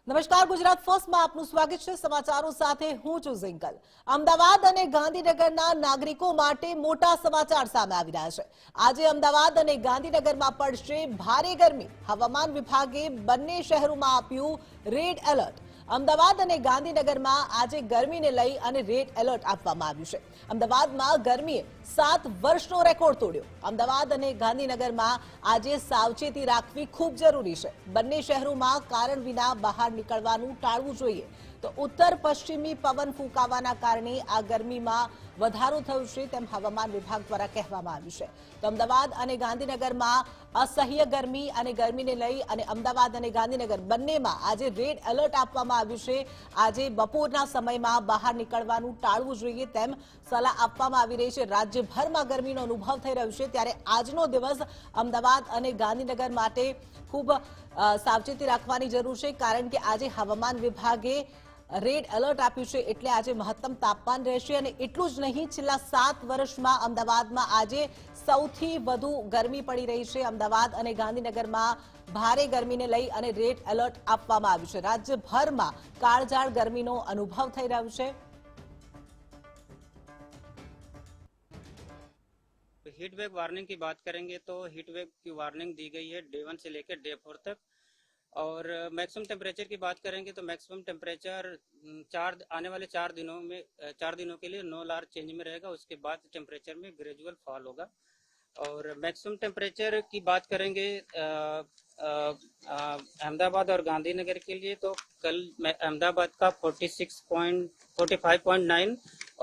નમસ્કાર, ગુજરાત ફર્સ્ટમાં આપનું સ્વાગત છે। સમાચારો સાથે હું છું ઝિંકલ। અમદાવાદ અને ગાંધીનગરના નાગરિકો માટે મોટા સમાચાર સામે આવી રહ્યા છે। આજે અમદાવાદ અને ગાંધીનગરમાં પડશે ભારે ગરમી। હવામાન વિભાગે બંને શહેરોમાં આપ્યું રેડ એલર્ટ। અમદાવાદ અને ગાંધીનગરમાં આજે ગરમીને લઈ અને રેડ એલર્ટ આપવામાં આવ્યું છે। અમદાવાદમાં ગરમીએ 7 વર્ષનો રેકોર્ડ તોડ્યો। અમદાવાદ અને ગાંધીનગરમાં આજે સાવચેતી રાખવી ખૂબ જરૂરી છે। બંને શહેરોમાં કારણ વિના બહાર નીકળવાનું ટાળવું જોઈએ। તો ઉત્તર પશ્ચિમી પવન ફૂંકાવાના કારણે આ ગરમીમાં વધારો થયો છે તેમ હવામાન વિભાગ દ્વારા કહેવામાં આવ્યું છે। તો અમદાવાદ અને ગાંધીનગરમાં અસહ્ય ગરમી અને ગરમીને લઈ અને અમદાવાદ અને ગાંધીનગર બંનેમાં આજે રેડ એલર્ટ આપવામાં આવ્યું છે। આજે બપોરના સમયમાં બહાર નીકળવાનું ટાળવું જોઈએ તેમ સલાહ આપવામાં આવી રહી છે। રાજ્યભરમાં ગરમીનો અનુભવ થઈ રહ્યો છે ત્યારે આજનો દિવસ અમદાવાદ અને ગાંધીનગર માટે ખૂબ સાવચેતી રાખવાની જરૂર છે કારણ કે આજે હવામાન વિભાગે રેડ એલર્ટ આપ્યું છે એટલે આજે મહત્તમ તાપમાન રહેશે। અને એટલું જ નહીં, છેલ્લા 7 વર્ષમાં અમદાવાદમાં આજે સૌથી વધુ ગરમી પડી રહી છે। અમદાવાદ અને ગાંધીનગરમાં ભારે ગરમીને લઈ અને રેડ એલર્ટ આપવામાં આવ્યું છે। રાજ્યભરમાં કાળઝાળ ગરમીનો અનુભવ થઈ રહ્યો છે। हीट वेव वार्निंग की बात करेंगे तो हीट वेव की वार्निंग दी गई है डे 1 से लेकर डे 4 तक। और मैक्सिमम टेम्परेचर की बात करेंगे तो मैक्सिमम टेम्परेचर आने वाले 4 दिनों के लिए नो लार्ज चेंज में रहेगा। उसके बाद टेम्परेचर में ग्रेजुअल फॉल होगा। और मैक्सिमम टेम्परेचर की बात करेंगे अहमदाबाद और गांधीनगर के लिए तो कल अहमदाबाद का 45.9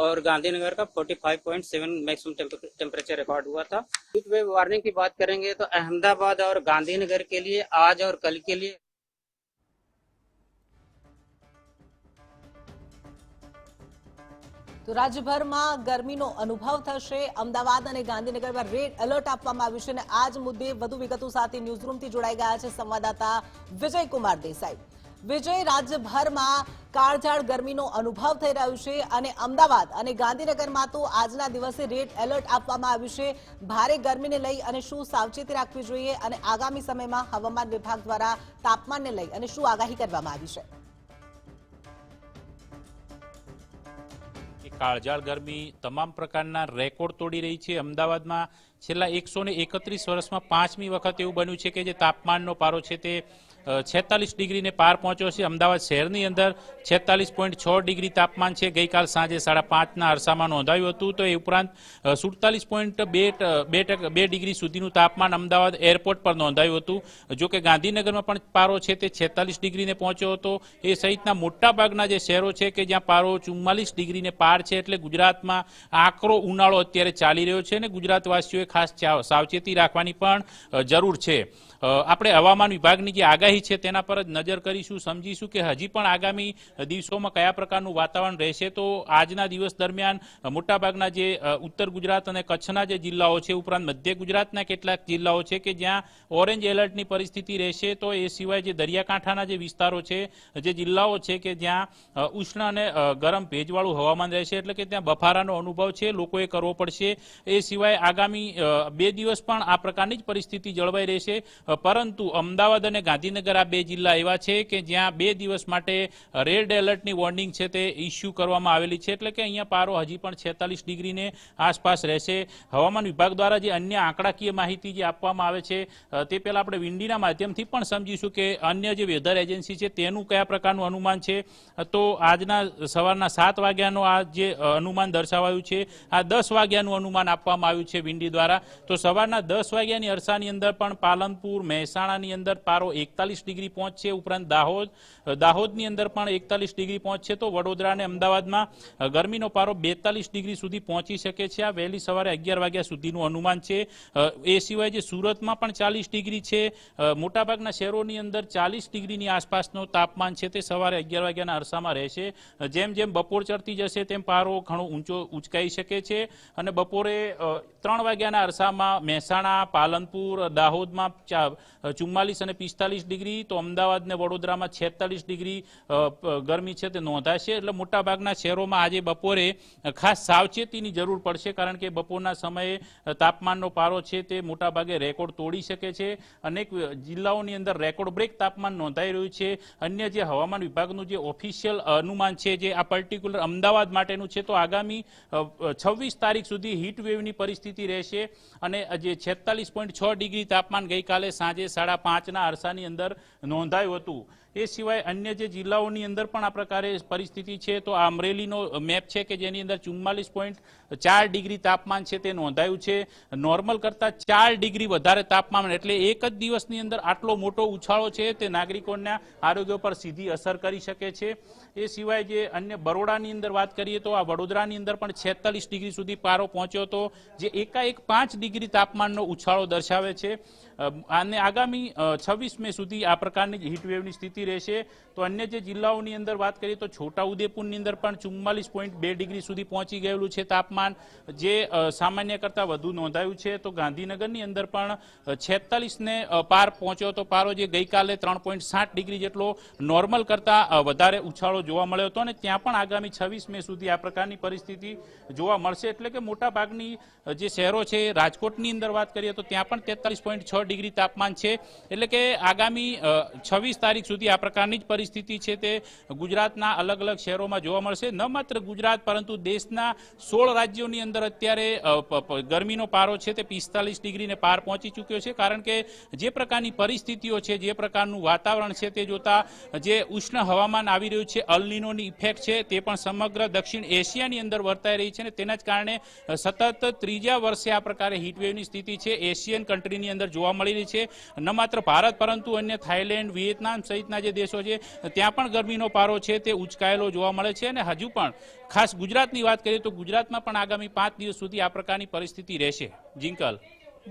और गांधीनगर का 45.7 मैक्सिमम टेम्परेचर रिकॉर्ड हुआ था। हीट वेव वार्निंग की बात करेंगे तो अहमदाबाद और गांधीनगर के लिए आज और कल के लिए તો રાજ્યભરમાં ગરમીનો અનુભવ થશે। અમદાવાદ અને ગાંધીનગરમાં રેડ એલર્ટ આપવામાં આવ્યું છે અને આ જ મુદ્દે વધુ વિગતો સાથે ન્યૂઝરૂમથી જોડાઈ ગયા છે સંવાદદાતા વિજયકુમાર દેસાઈ। વિજય, રાજ્યભરમાં કાળઝાળ ગરમીનો અનુભવ થઈ રહ્યો છે અને અમદાવાદ અને ગાંધીનગરમાં તો આજના દિવસે રેડ એલર્ટ આપવામાં આવ્યું છે। ભારે ગરમીને લઈ અને શું સાવચેતી રાખવી જોઈએ અને આગામી સમયમાં હવામાન વિભાગ દ્વારા તાપમાનને લઈ અને શું આગાહી કરવામાં આવી છે? કાળઝાળ ગરમી તમામ પ્રકારના રેકોર્ડ તોડી રહી છે। અમદાવાદમાં છેલ્લા 131 વર્ષમાં 5મી વખત એવું બન્યું છે કે જે તાપમાનનો પારો છે તે 46 ડિગ્રીને પાર પહોંચ્યો છે। અમદાવાદ શહેરની અંદર 46.6 ડિગ્રી તાપમાન છે ગઈકાલ સાંજે 5:30ના અરસામાં નોંધાયું હતું। તો એ ઉપરાંત 47.2 ડિગ્રી સુધીનું તાપમાન અમદાવાદ એરપોર્ટ પર નોંધાયું હતું। જો કે ગાંધીનગરમાં પણ પારો છે તે 46 ડિગ્રીને પહોંચ્યો હતો। એ સહિતના મોટાભાગના જે શહેરો છે કે જ્યાં પારો 44 ડિગ્રીને પાર છે। એટલે ગુજરાતમાં આકરો ઉનાળો અત્યારે ચાલી રહ્યો છે અને ગુજરાતવાસીઓએ ખાસ સાવચેતી રાખવાની પણ જરૂર છે। આપણે હવામાન વિભાગની જે આગાહી છે તેના પર જ નજર કરીશું, સમજીશું કે હજી પણ આગામી દિવસોમાં કયા પ્રકારનું વાતાવરણ રહેશે। તો આજના દિવસ દરમિયાન મોટાભાગના જે ઉત્તર ગુજરાત અને કચ્છના જે જિલ્લાઓ છે ઉપરાંત મધ્ય ગુજરાતના કેટલાક જિલ્લાઓ છે કે જ્યાં ઓરેન્જ એલર્ટની પરિસ્થિતિ રહેશે। તો એ સિવાય જે દરિયાકાંઠાના જે વિસ્તારો છે, જે જિલ્લાઓ છે કે જ્યાં ઉષ્ણ અને ગરમ ભેજવાળું હવામાન રહેશે એટલે કે ત્યાં બફારાનો અનુભવ છે લોકોએ કરવો પડશે। એ સિવાય આગામી 2 દિવસ પણ આ પ્રકારની જ પરિસ્થિતિ જળવાઈ રહેશે। પરંતુ અમદાવાદ અને ગાંધીનગર આ 2 જિલ્લા એવા છે કે જ્યાં 2 દિવસ માટે રેડ એલર્ટની વોર્નિંગ છે તે ઇસ્યુ કરવામાં આવેલી છે। એટલે કે અહીંયા પારો હજી પણ 46 ડિગ્રીને આસપાસ રહેશે। હવામાન વિભાગ દ્વારા જે અન્ય આંકડાકીય માહિતી જે આપવામાં આવે છે તે પહેલાં આપણે વિંડીના માધ્યમથી પણ સમજીશું કે અન્ય જે વેધર એજન્સી છે તેનું કયા પ્રકારનું અનુમાન છે। તો આજના સવારના 7 વાગ્યાનો આ જે અનુમાન દર્શાવાયું છે, આ 10 વાગ્યાનું અનુમાન આપવામાં આવ્યું છે વિંડી દ્વારા। તો સવારના 10 વાગ્યાની અરસાની અંદર પણ પાલનપુર, મહેસાણાની અંદર પારો 41 ડિગ્રી પહોંચશે। ઉપરાંત દાહોદની અંદર પણ 41 ડિગ્રી પહોંચશે। તો વડોદરા અને અમદાવાદમાં ગરમીનો પારો 42 ડિગ્રી સુધી પહોંચી શકે છે। આ વહેલી સવારે 11 વાગ્યા સુધીનું અનુમાન છે। એ સિવાય જે સુરતમાં પણ 40 ડિગ્રી છે। મોટાભાગના શહેરોની અંદર 40 ડિગ્રીની આસપાસનું તાપમાન છે તે સવારે 11 વાગ્યાના અરસામાં રહેશે। જેમ જેમ બપોર ચડતી જશે તેમ પારો ઘણો ઊંચો ઉચકાઈ શકે છે અને બપોરે 3 વાગ્યાના અરસામાં મહેસાણા, પાલનપુર, દાહોદમાં 44 અને 45 ડિગ્રી, તો અમદાવાદ ને વડોદરામાં 46 ડિગ્રી ગરમી છે તે નોંધાશે. એટલે મોટાભાગના શહેરોમાં આજે બપોરે ખાસ સાવચેતીની જરૂર પડશે, કારણ કે બપોરના સમયે તાપમાનનો પારો છે તે મોટાભાગે રેકોર્ડ તોડી શકે છે. અનેક જિલ્લાઓની અંદર રેકોર્ડ બ્રેક તાપમાન નોંધાઈ રહ્યું છે. અન્ય જે હવામાન વિભાગનું જે ઓફિશિયલ અનુમાન છે જે આ પર્ટિક્યુલર અમદાવાદ માટેનું છે, તો આગામી 26 તારીખ સુધી હીટ વેવની પરિસ્થિતિ રહેશે. અને જે 46.6 ડિગ્રી તાપમાન ગઈકાલે સાંજે 5:30ના અરસાની અંદર નોંધાયું હતું. એ સિવાય અન્ય જે જિલ્લાઓની અંદર પણ આ પ્રકારે પરિસ્થિતિ છે, તો આ અમરેલીનો મેપ છે કે જેની અંદર 44.4 ડિગ્રી તાપમાન છે તે નોંધાયું છે. નોર્મલ કરતાં 4 ડિગ્રી વધારે તાપમાન, એટલે એક જ દિવસની અંદર આટલો મોટો ઉછાળો છે તે નાગરિકોના આરોગ્ય પર સીધી અસર કરી શકે છે. એ સિવાય જે અન્ય બરોડાની અંદર વાત કરીએ તો આ વડોદરાની અંદર પણ 46 ડિગ્રી સુધી પારો પહોંચ્યો હતો, જે એકાએક 5 ડિગ્રી તાપમાનનો ઉછાળો દર્શાવે છે. અને આગામી 26 મે સુધી આ પ્રકારની હીટવેવની સ્થિતિ રહેશે. તો અન્ય જે જિલ્લાઓની અંદર વાત કરીએ તો છોટાઉદેપુરની અંદર પણ 44.2 ડિગ્રી સુધી પહોંચી ગયેલું છે તાપમાન, જે સામાન્ય કરતાં વધુ નોંધાયું છે. તો ગાંધીનગરની અંદર પણ 46 ને પાર પહોંચ્યો હતો પારો, જે ગઈકાલે 3.7 ડિગ્રી જેટલો નોર્મલ કરતાં વધારે ઉછાળો જોવા મળ્યો હતો. અને ત્યાં પણ આગામી 26 મે સુધી આ પ્રકારની પરિસ્થિતિ જોવા મળશે. એટલે કે મોટાભાગની જે શહેરો છે, રાજકોટની અંદર વાત કરીએ તો ત્યાં પણ 43.6 ડિગ્રી તાપમાન છે. એટલે કે આગામી 26 તારીખ સુધી આ પ્રકારની જ પરિસ્થિતિ છે તે ગુજરાતના અલગ અલગ શહેરોમાં જોવા મળશે. ન માત્ર ગુજરાત પરંતુ દેશના 16 રાજ્યોની અંદર અત્યારે ગરમીનો પારો છે તે 45 ડિગ્રીને પાર પહોંચી ચૂક્યો છે. કારણ કે જે પ્રકારની પરિસ્થિતિઓ છે, જે પ્રકારનું વાતાવરણ છે તે જોતા જે ઉષ્ણ હવામાન આવી રહ્યું છે, અલ નીનોની ઇફેક્ટ છે તે પણ સમગ્ર દક્ષિણ એશિયાની અંદર વર્તાઈ રહી છે. અને તેના જ કારણે સતત ત્રીજા વર્ષે આ પ્રકારે હીટવેવની સ્થિતિ છે એશિયન કન્ટ્રીની અંદર જોવા મળી રહી છે. ન માત્ર ભારત પરંતુ અન્ય થાઈલેન્ડ, વિયેતનામ સહિતના જે દેશો છે ત્યાં પણ ગરમીનો પારો છે તે ઉચકાયેલો જોવા મળે છે. અને હજુ પણ ખાસ ગુજરાતની વાત કરીએ તો ગુજરાતમાં પણ આગામી 5 દિવસ સુધી આ પ્રકારની પરિસ્થિતિ રહેશે. જિંકલ.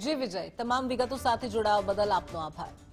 જી વિજય, તમામ વિગતો સાથે જોડાવા બદલ આપનો આભાર.